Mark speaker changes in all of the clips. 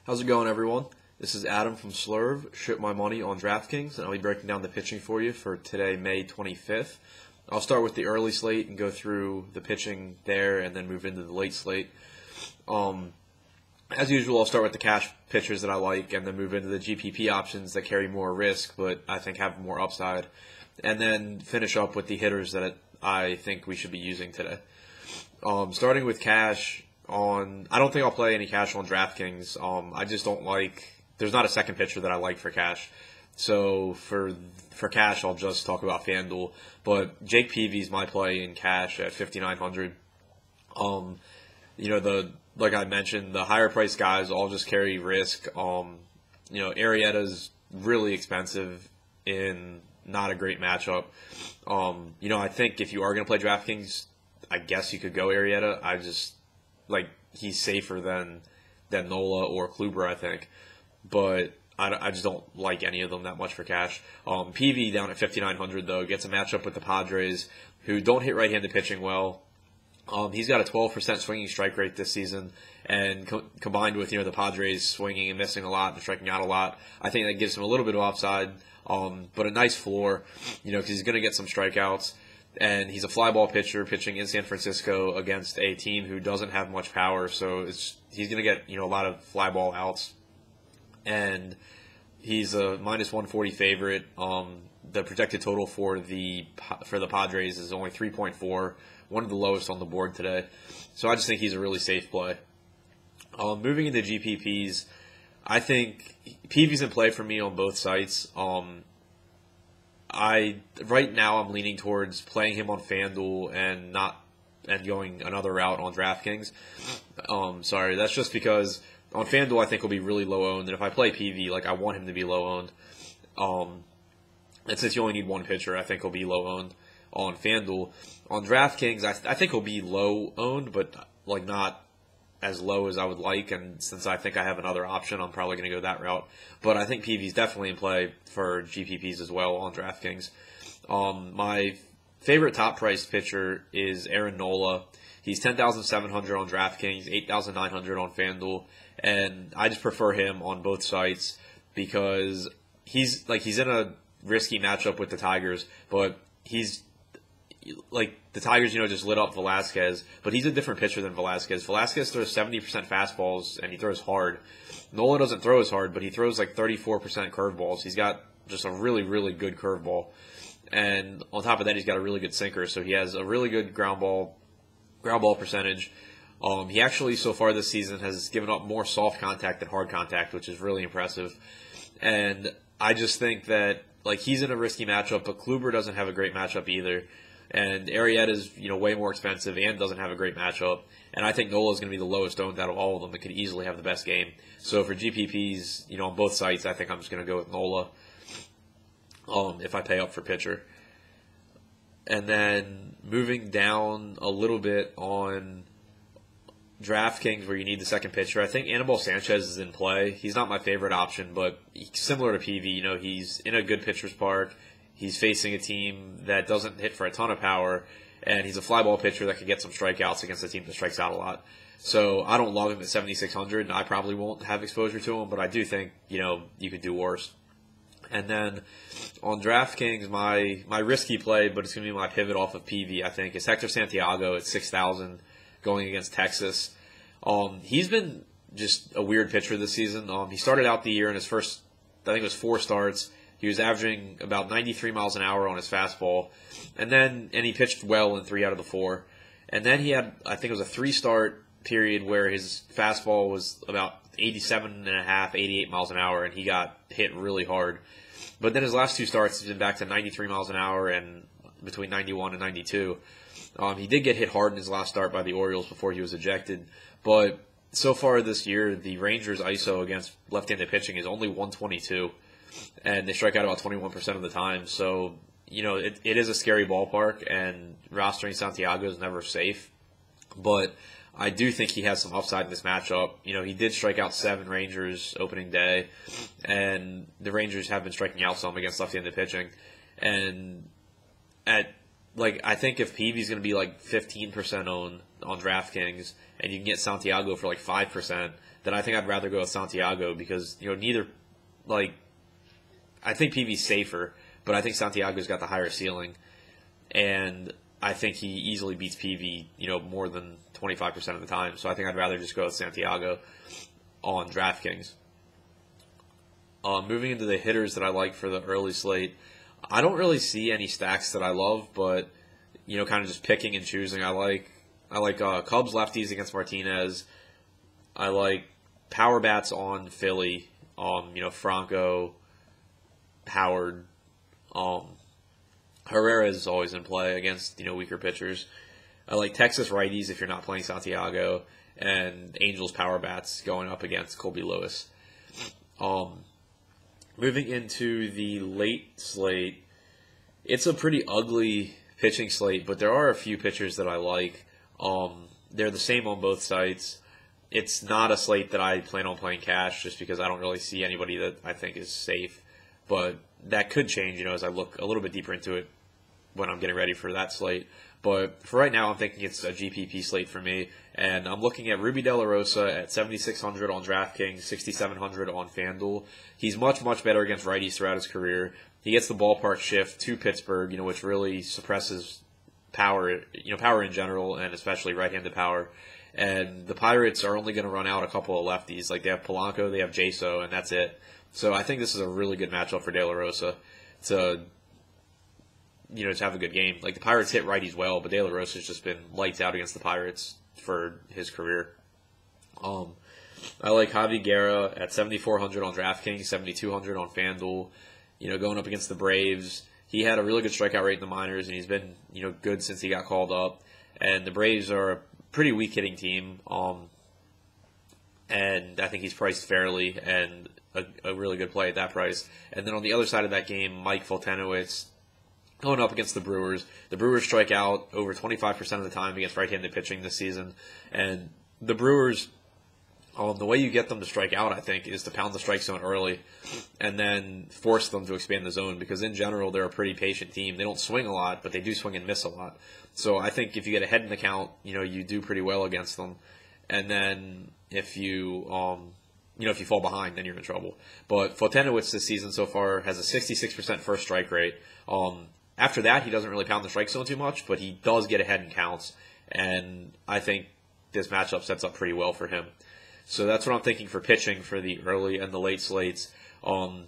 Speaker 1: How's it going, everyone? This is Adam from Slurv, Ship My Money on DraftKings, and I'll be breaking down the pitching for you for today, May 25th. I'll start with the early slate and go through the pitching there and then move into the late slate. As usual, I'll start with the cash pitchers that I like and then move into the GPP options that carry more risk but I think have more upside, and then finish up with the hitters that I think we should be using today. Starting with cash, I don't think I'll play any cash on DraftKings. I just don't like. There's not a second pitcher that I like for cash. So for cash, I'll just talk about FanDuel. But Jake Peavy's my play in cash at 5,900. Like I mentioned, the higher priced guys all just carry risk. Arrieta's really expensive in not a great matchup. I think if you are going to play DraftKings, I guess you could go Arrieta. He's safer than Nola or Kluber, I think. But I just don't like any of them that much for cash. PV down at 5,900, though, gets a matchup with the Padres, who don't hit right-handed pitching well. He's got a 12% swinging strike rate this season, and combined with the Padres swinging and missing a lot and striking out a lot, I think that gives him a little bit of upside, but a nice floor, because he's going to get some strikeouts. And he's a fly ball pitcher pitching in San Francisco against a team who doesn't have much power, so he's going to get a lot of fly ball outs. And he's a minus 140 favorite. The projected total for the Padres is only 3.4, one of the lowest on the board today. So I just think he's a really safe play. Moving into GPPs, I think PV's in play for me on both sites. Right now I'm leaning towards playing him on FanDuel and going another route on DraftKings. That's just because on FanDuel I think he'll be really low owned, and if I play PV, I want him to be low owned. And since you only need one pitcher, I think he'll be low owned on FanDuel. On DraftKings, I think he'll be low owned, but not as low as I would like, and since I think I have another option, I'm probably going to go that route. But I think PV's definitely in play for GPPs as well on DraftKings. My favorite top-priced pitcher is Aaron Nola. He's 10,700 on DraftKings, 8,900 on FanDuel, and I just prefer him on both sites because he's in a risky matchup with the Tigers, but the Tigers, just lit up Velasquez, but he's a different pitcher than Velasquez. Velasquez throws 70% fastballs, and he throws hard. Nola doesn't throw as hard, but he throws 34% curveballs. He's got just a really, really good curveball. And on top of that, he's got a really good sinker, so he has a really good ground ball percentage. He actually, so far this season, has given up more soft contact than hard contact, which is really impressive. And I just think that, he's in a risky matchup, but Kluber doesn't have a great matchup either. And Arrieta is, way more expensive and doesn't have a great matchup. And I think Nola is going to be the lowest owned out of all of them and could easily have the best game. So for GPPs, on both sites, I think I'm just going to go with Nola if I pay up for pitcher. And then moving down a little bit on DraftKings where you need the second pitcher, I think Anibal Sanchez is in play. He's not my favorite option, but similar to PV, he's in a good pitcher's park. He's facing a team that doesn't hit for a ton of power, and he's a fly ball pitcher that can get some strikeouts against a team that strikes out a lot. So I don't love him at 7,600, and I probably won't have exposure to him, but I do think, you could do worse. And then on DraftKings, my risky play, but it's going to be my pivot off of PV, I think, is Hector Santiago at 6,000 going against Texas. He's been just a weird pitcher this season. He started out the year in his first, I think it was 4 starts. He was averaging about 93 miles an hour on his fastball. And he pitched well in 3 out of the 4. And then he had, I think it was a 3-start period where his fastball was about 87.5, 88 miles an hour, and he got hit really hard. But then his last 2 starts, he's been back to 93 miles an hour and between 91 and 92. He did get hit hard in his last start by the Orioles before he was ejected. But so far this year, the Rangers' ISO against left-handed pitching is only 122. And they strike out about 21% of the time. So, it is a scary ballpark, and rostering Santiago is never safe. But I do think he has some upside in this matchup. He did strike out 7 Rangers opening day, and the Rangers have been striking out some against left-handed pitching. And at like I think if Peavy's going to be like 15% owned on DraftKings, and you can get Santiago for like 5%, then I think I'd rather go with Santiago because neither like I think Peavy's safer, but I think Santiago's got the higher ceiling, and I think he easily beats Peavy, more than 25% of the time. So I think I'd rather just go with Santiago on DraftKings. Moving into the hitters that I like for the early slate, I don't really see any stacks that I love, but kind of just picking and choosing. I like Cubs lefties against Martinez. I like power bats on Philly. Franco, Howard. Herrera is always in play against weaker pitchers. I like Texas righties if you're not playing Santiago, and Angels power bats going up against Colby Lewis. Moving into the late slate, it's a pretty ugly pitching slate, but there are a few pitchers that I like. They're the same on both sites. It's not a slate that I plan on playing cash just because I don't really see anybody that I think is safe. But that could change, as I look a little bit deeper into it when I'm getting ready for that slate. But for right now, I'm thinking it's a GPP slate for me. And I'm looking at Ruby De La Rosa at 7,600 on DraftKings, 6,700 on FanDuel. He's much, much better against righties throughout his career. He gets the ballpark shift to Pittsburgh, which really suppresses power, power in general, and especially right-handed power. And the Pirates are only going to run out a couple of lefties. Like, they have Polanco, they have Jaso, and that's it. So I think this is a really good matchup for De La Rosa to have a good game. Like, the Pirates hit righties well, but De La Rosa's just been lights out against the Pirates for his career. I like Javi Guerra at 7,400 on DraftKings, 7,200 on FanDuel. Going up against the Braves. He had a really good strikeout rate in the minors, and he's been, good since he got called up. And the Braves are a pretty weak hitting team. And I think he's priced fairly and a really good play at that price. And then on the other side of that game, Mike Foltynewicz going up against the Brewers. The Brewers strike out over 25% of the time against right-handed pitching this season. And the Brewers, the way you get them to strike out, I think, is to pound the strike zone early and then force them to expand the zone because, in general, they're a pretty patient team. They don't swing a lot, but they do swing and miss a lot. So I think if you get ahead in the count, you do pretty well against them. And then if you fall behind, then you're in trouble. But Foltynewicz this season so far has a 66% first strike rate. After that, he doesn't really pound the strike zone too much, but he does get ahead in counts. And I think this matchup sets up pretty well for him. So that's what I'm thinking for pitching for the early and the late slates. For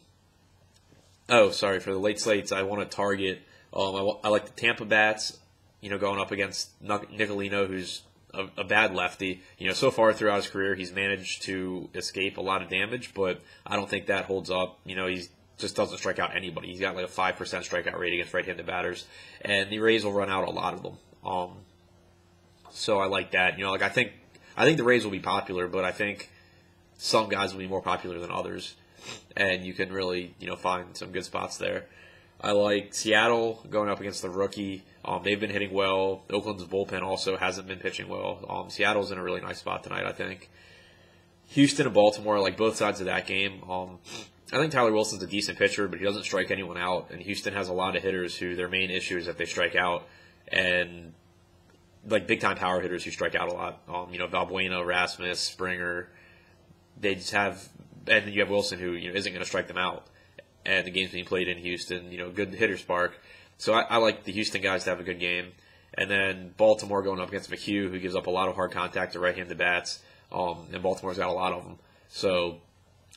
Speaker 1: the late slates, I want to target. I like the Tampa bats, going up against Nicolino, who's a bad lefty. So far throughout his career, he's managed to escape a lot of damage, but I don't think that holds up. He just doesn't strike out anybody. He's got like a 5% strikeout rate against right-handed batters, and the Rays will run out a lot of them. So I like that. I think the Rays will be popular, but I think some guys will be more popular than others, and you can really find some good spots there. I like Seattle going up against the rookie. They've been hitting well. Oakland's bullpen also hasn't been pitching well. Seattle's in a really nice spot tonight, I think. Houston and Baltimore, I like both sides of that game. I think Tyler Wilson's a decent pitcher, but he doesn't strike anyone out. And Houston has a lot of hitters who their main issue is that they strike out. And like big-time power hitters who strike out a lot. Valbuena, Rasmus, Springer. They just have – and then you have Wilson who isn't going to strike them out. And the game's being played in Houston, good hitter spark. So I like the Houston guys to have a good game. And then Baltimore going up against McHugh, who gives up a lot of hard contact to right-handed bats. And Baltimore's got a lot of them. So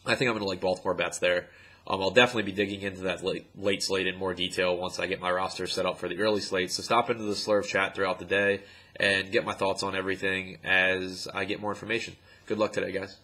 Speaker 1: I think I'm going to like Baltimore bats there. I'll definitely be digging into that late slate in more detail once I get my roster set up for the early slate. So stop into the Slurve chat throughout the day and get my thoughts on everything as I get more information. Good luck today, guys.